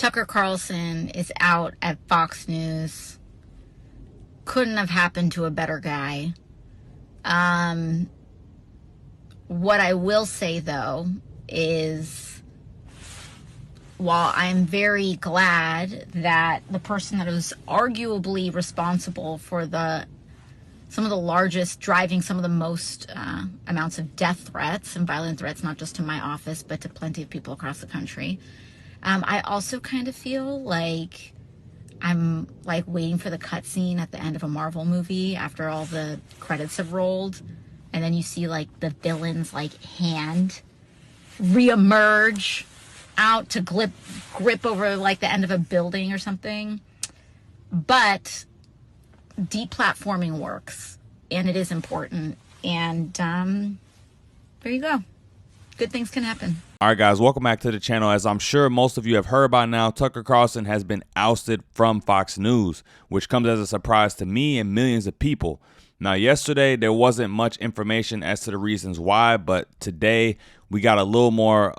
Tucker Carlson is out at Fox News. Couldn't have happened to a better guy. What I will say, though, is while I'm very glad that the person that was arguably responsible for some of the largest, driving some of the most amounts of death threats and violent threats, not just to my office, but to plenty of people across the country. I also kind of feel like I'm like waiting for the cutscene at the end of a Marvel movie after all the credits have rolled. And then you see like the villain's like hand reemerge out to grip over like the end of a building or something. But deplatforming works, and it is important. And there you go. Good things can happen. All right, guys, welcome back to the channel. As I'm sure most of you have heard by now, Tucker Carlson has been ousted from Fox News, which comes as a surprise to me and millions of people. Now, yesterday, there wasn't much information as to the reasons why, but today we got a little more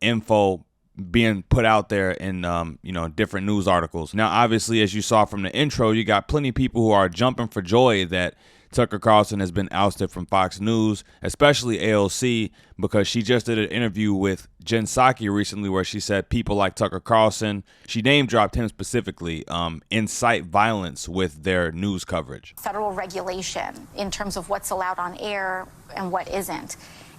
info being put out there in, different news articles. Now, obviously, as you saw from the intro, you got plenty of people who are jumping for joy that Tucker Carlson has been ousted from Fox News, especially AOC, because she just did an interview with Jen Psaki recently where she said people like Tucker Carlson, she name dropped him specifically, incite violence with their news coverage. Federal regulation in terms of what's allowed on air and what isn't.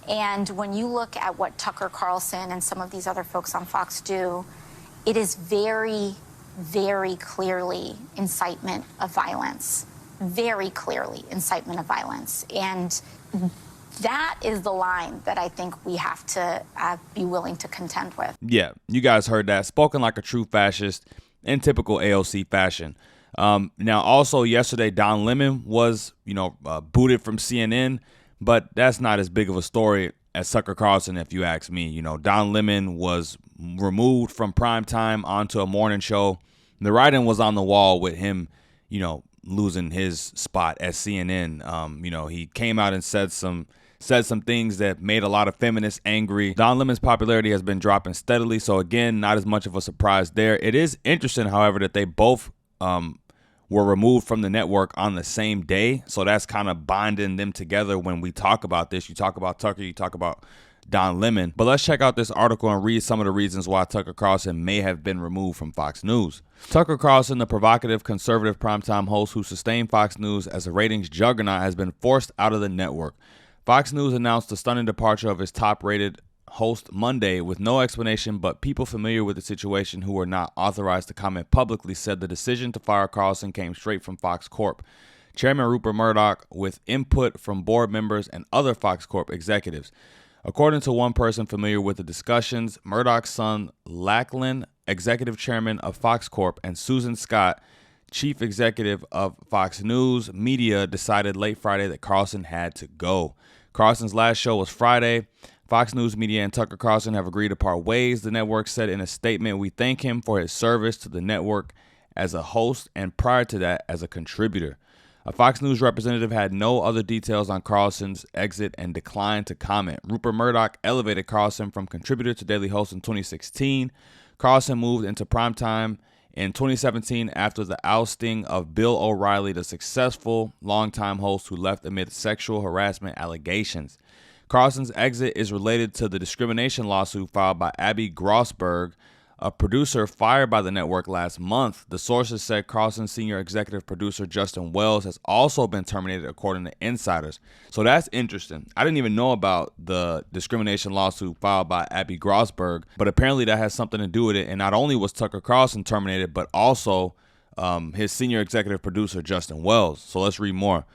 And when you look at what Tucker Carlson and some of these other folks on Fox do, it is very, very clearly incitement of violence. Very clearly incitement of violence. And that is the line that I think we have to be willing to contend with. Yeah, you guys heard that. Spoken like a true fascist in typical AOC fashion. Now, also yesterday, Don Lemon was, booted from CNN, but that's not as big of a story as Tucker Carlson, if you ask me. Don Lemon was removed from primetime onto a morning show. The writing was on the wall with him, losing his spot at CNN. He came out and said some things that made a lot of feminists angry. Don Lemon's popularity has been dropping steadily, so again, not as much of a surprise there. It is interesting, however, that they both were removed from the network on the same day, so that's kind of binding them together when we talk about this. You talk about Tucker, you talk about Don Lemon. But let's check out this article and read some of the reasons why Tucker Carlson may have been removed from Fox News. Tucker Carlson, the provocative conservative primetime host who sustained Fox News as a ratings juggernaut, has been forced out of the network. Fox News announced the stunning departure of its top-rated host Monday with no explanation, but people familiar with the situation who were not authorized to comment publicly said the decision to fire Carlson came straight from Fox Corp. Chairman Rupert Murdoch, with input from board members and other Fox Corp executives. According to one person familiar with the discussions, Murdoch's son Lachlan, executive chairman of Fox Corp, and Susan Scott, chief executive of Fox News Media, decided late Friday that Carlson had to go. Carlson's last show was Friday. Fox News Media and Tucker Carlson have agreed to part ways, the network said in a statement. We thank him for his service to the network as a host and prior to that as a contributor. A Fox News representative had no other details on Carlson's exit and declined to comment. Rupert Murdoch elevated Carlson from contributor to daily host in 2016. Carlson moved into primetime in 2017 after the ousting of Bill O'Reilly, the successful longtime host who left amid sexual harassment allegations. Carlson's exit is related to the discrimination lawsuit filed by Abby Grossberg, a producer fired by the network last month. The sources said Carlson's senior executive producer Justin Wells has also been terminated, according to insiders. So that's interesting. I didn't even know about the discrimination lawsuit filed by Abby Grossberg, but apparently that has something to do with it. And not only was Tucker Carlson terminated, but also his senior executive producer Justin Wells. So let's read more.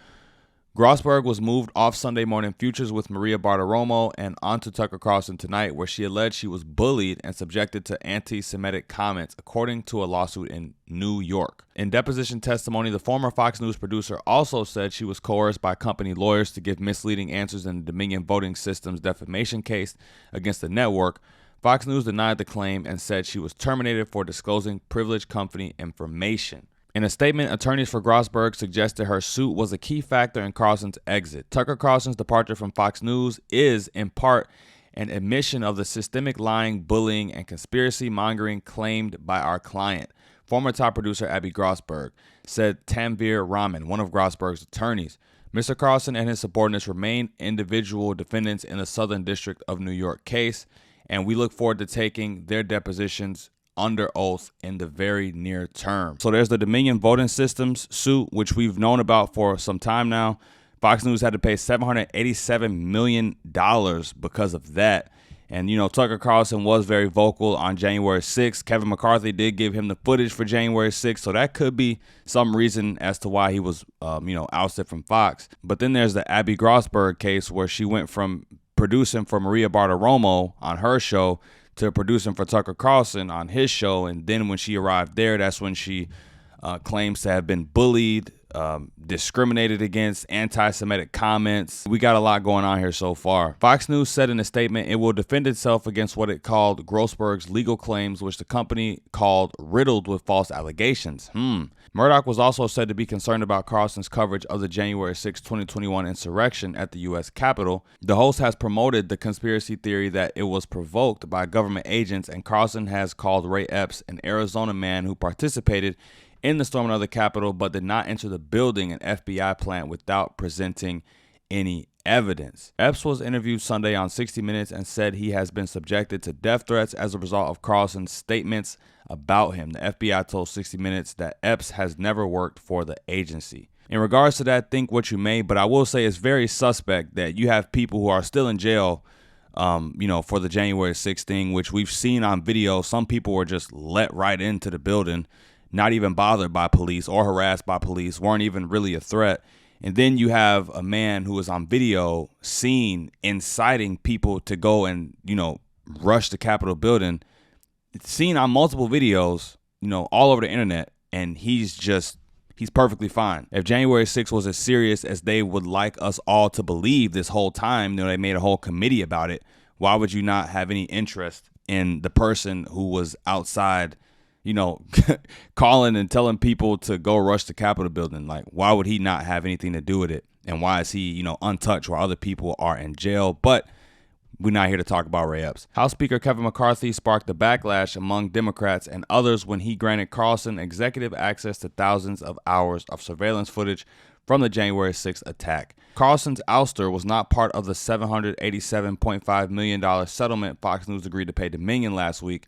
Grossberg was moved off Sunday Morning Futures with Maria Bartiromo and onto Tucker Carlson Tonight, where she alleged she was bullied and subjected to anti-Semitic comments, according to a lawsuit in New York. In deposition testimony, the former Fox News producer also said she was coerced by company lawyers to give misleading answers in the Dominion Voting Systems defamation case against the network. Fox News denied the claim and said she was terminated for disclosing privileged company information. In a statement, attorneys for Grossberg suggested her suit was a key factor in Carlson's exit. Tucker Carlson's departure from Fox News is, in part, and admission of the systemic lying, bullying, and conspiracy mongering claimed by our client. Former top producer Abby Grossberg, said Tanvir Rahman, one of Grossberg's attorneys. Mr. Carlson and his subordinates remain individual defendants in the Southern District of New York case, and we look forward to taking their depositions under oath in the very near term. So there's the Dominion Voting Systems suit, which we've known about for some time now. Fox News had to pay $787 million because of that. And, you know, Tucker Carlson was very vocal on January 6th. Kevin McCarthy did give him the footage for January 6th. So that could be some reason as to why he was, ousted from Fox. But then there's the Abby Grossberg case where she went from producing for Maria Bartiromo on her show to producing for Tucker Carlson on his show. And then when she arrived there, that's when she claims to have been bullied, discriminated against, anti-Semitic comments. We got a lot going on here so far. Fox News said in a statement it will defend itself against what it called Grossberg's legal claims, which the company called riddled with false allegations. Murdoch was also said to be concerned about Carlson's coverage of the January 6, 2021 insurrection at the U.S. Capitol. The host has promoted the conspiracy theory that it was provoked by government agents, and Carlson has called Ray Epps an Arizona man who participated in the storming of the Capitol but did not enter the building, an FBI plant, without presenting any evidence. Epps was interviewed Sunday on 60 Minutes and said he has been subjected to death threats as a result of Carlson's statements about him. The FBI told 60 Minutes that Epps has never worked for the agency. In regards to that, think what you may, but I will say it's very suspect that you have people who are still in jail for the January 6th thing, which we've seen on video. Some people were just let right into the building, not even bothered by police or harassed by police, weren't even really a threat. And then you have a man who was on video seen inciting people to go and, rush the Capitol building. It's seen on multiple videos, all over the internet, and he's perfectly fine. If January 6th was as serious as they would like us all to believe this whole time, they made a whole committee about it, why would you not have any interest in the person who was outside calling and telling people to go rush the Capitol building? Like, why would he not have anything to do with it? And why is he, untouched while other people are in jail? But we're not here to talk about Ray Epps. House Speaker Kevin McCarthy sparked a backlash among Democrats and others when he granted Carlson executive access to thousands of hours of surveillance footage from the January 6th attack. Carlson's ouster was not part of the $787.5 million settlement Fox News agreed to pay Dominion last week.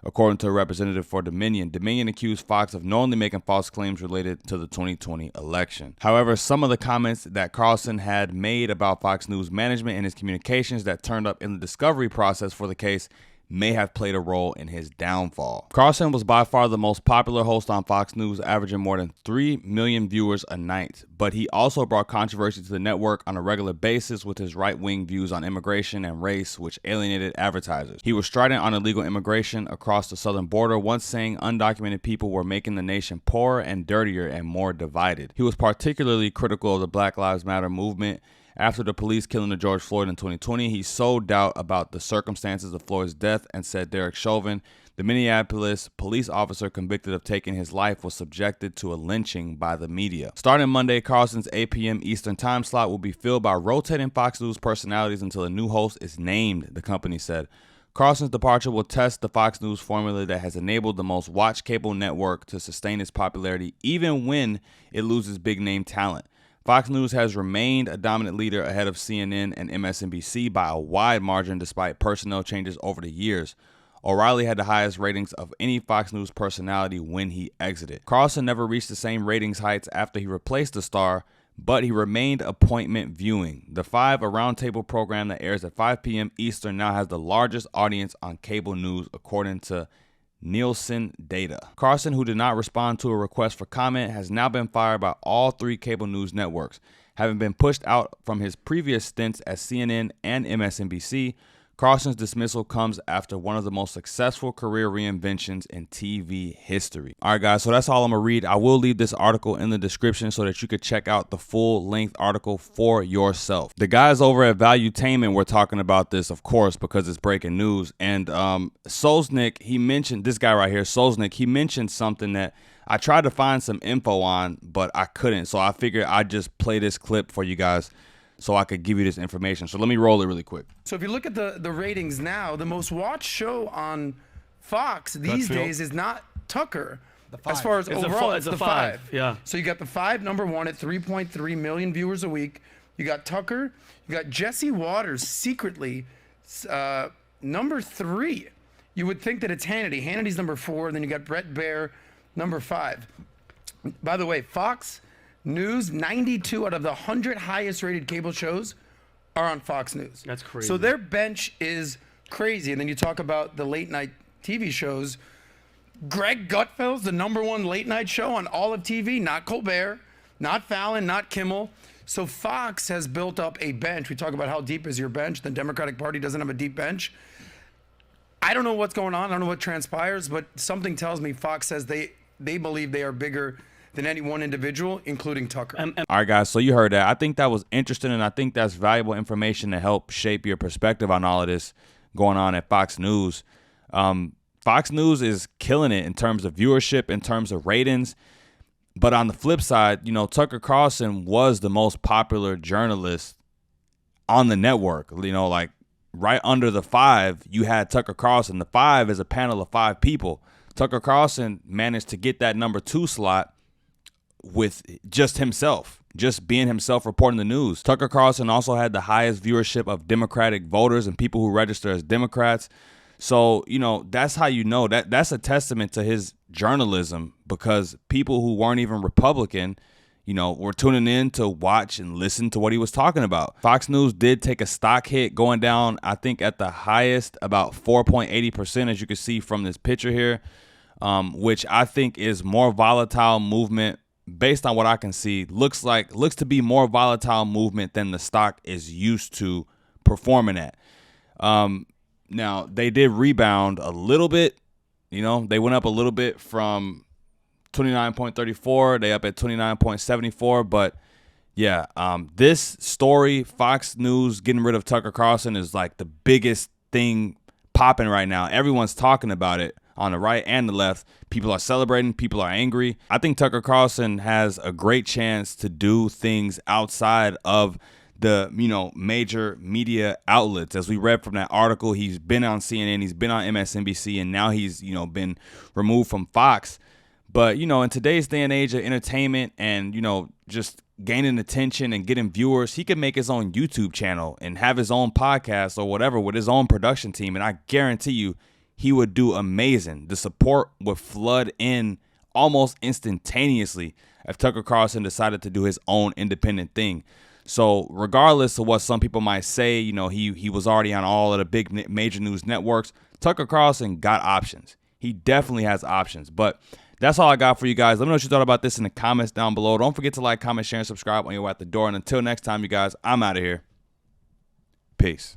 According to a representative for Dominion, Dominion accused Fox of knowingly making false claims related to the 2020 election. However, some of the comments that Carlson had made about Fox News management and his communications that turned up in the discovery process for the case may have played a role in his downfall. Carlson was by far the most popular host on Fox News, averaging more than 3 million viewers a night, but he also brought controversy to the network on a regular basis with his right-wing views on immigration and race, which alienated advertisers. He was strident on illegal immigration across the southern border, once saying undocumented people were making the nation poorer and dirtier and more divided. He was particularly critical of the Black Lives Matter movement. After the police killing of George Floyd in 2020, he sowed doubt about the circumstances of Floyd's death and said Derek Chauvin, the Minneapolis police officer convicted of taking his life, was subjected to a lynching by the media. Starting Monday, Carlson's 8 p.m. Eastern time slot will be filled by rotating Fox News personalities until a new host is named, the company said. Carlson's departure will test the Fox News formula that has enabled the most watched cable network to sustain its popularity even when it loses big-name talent. Fox News has remained a dominant leader ahead of CNN and MSNBC by a wide margin despite personnel changes over the years. O'Reilly had the highest ratings of any Fox News personality when he exited. Carlson never reached the same ratings heights after he replaced the star, but he remained appointment viewing. The 5, a roundtable program that airs at 5 p.m. Eastern, now has the largest audience on cable news according to Nielsen data. Carlson, who did not respond to a request for comment, has now been fired by all 3 cable news networks. Having been pushed out from his previous stints at CNN and MSNBC, Carlson's dismissal comes after one of the most successful career reinventions in TV history. All right, guys, so that's all I'm going to read. I will leave this article in the description so that you could check out the full-length article for yourself. The guys over at Valuetainment were talking about this, of course, because it's breaking news. And Solznick, he mentioned, this guy right here, Solznick, he mentioned something that I tried to find some info on, but I couldn't. So I figured I'd just play this clip for you guys. so I could give you this information. So let me roll it really quick. So if you look at the ratings now, the most watched show on Fox these days is not Tucker. As far as overall, it's the five. Yeah. So you got the five, number one at 3.3 million viewers a week. You got Tucker. You got Jesse Waters secretly number 3. You would think that it's Hannity. Hannity's number 4. Then you got Brett Baer, number 5. By the way, Fox News, 92 out of the 100 highest rated cable shows are on Fox News. That's crazy. So their bench is crazy. And then you talk about the late night TV shows. Greg Gutfeld's the number 1 late night show on all of TV, not Colbert, not Fallon, not Kimmel. So Fox has built up a bench. We talk about how deep is your bench. The Democratic Party doesn't have a deep bench. I don't know what's going on. I don't know what transpires, but something tells me Fox says they believe they are bigger than any one individual, including Tucker. All right, guys, so you heard that. I think that was interesting, and I think that's valuable information to help shape your perspective on all of this going on at Fox News. Fox News is killing it in terms of viewership, in terms of ratings. But on the flip side, you know, Tucker Carlson was the most popular journalist on the network. You know, like right under the 5, you had Tucker Carlson. The 5 is a panel of 5 people. Tucker Carlson managed to get that number 2 slot with just himself, just being himself reporting the news. Tucker Carlson also had the highest viewership of Democratic voters and people who register as Democrats. So, you know, that's how you know that's a testament to his journalism, because people who weren't even Republican, you know, were tuning in to watch and listen to what he was talking about. Fox News did take a stock hit, going down, I think, at the highest about 4.80%, as you can see from this picture here, which I think is more volatile movement based on what I can see. Looks to be more volatile movement than the stock is used to performing at. Now, they did rebound a little bit. You know, they went up a little bit from 29.34. They up at 29.74. But, yeah, this story, Fox News getting rid of Tucker Carlson, is like the biggest thing popping right now. Everyone's talking about it on the right and the left. People are celebrating. People are angry. I think Tucker Carlson has a great chance to do things outside of the, you know, major media outlets. As we read from that article, he's been on CNN, he's been on MSNBC, and now he's, you know, been removed from Fox. But, you know, in today's day and age of entertainment and, you know, just gaining attention and getting viewers, he can make his own YouTube channel and have his own podcast or whatever with his own production team. And I guarantee you he would do amazing. The support would flood in almost instantaneously if Tucker Carlson decided to do his own independent thing. So regardless of what some people might say, you know, he was already on all of the big major news networks. Tucker Carlson got options. He definitely has options. But that's all I got for you guys. Let me know what you thought about this in the comments down below. Don't forget to like, comment, share, and subscribe when you're at the door. And until next time, you guys, I'm out of here. Peace.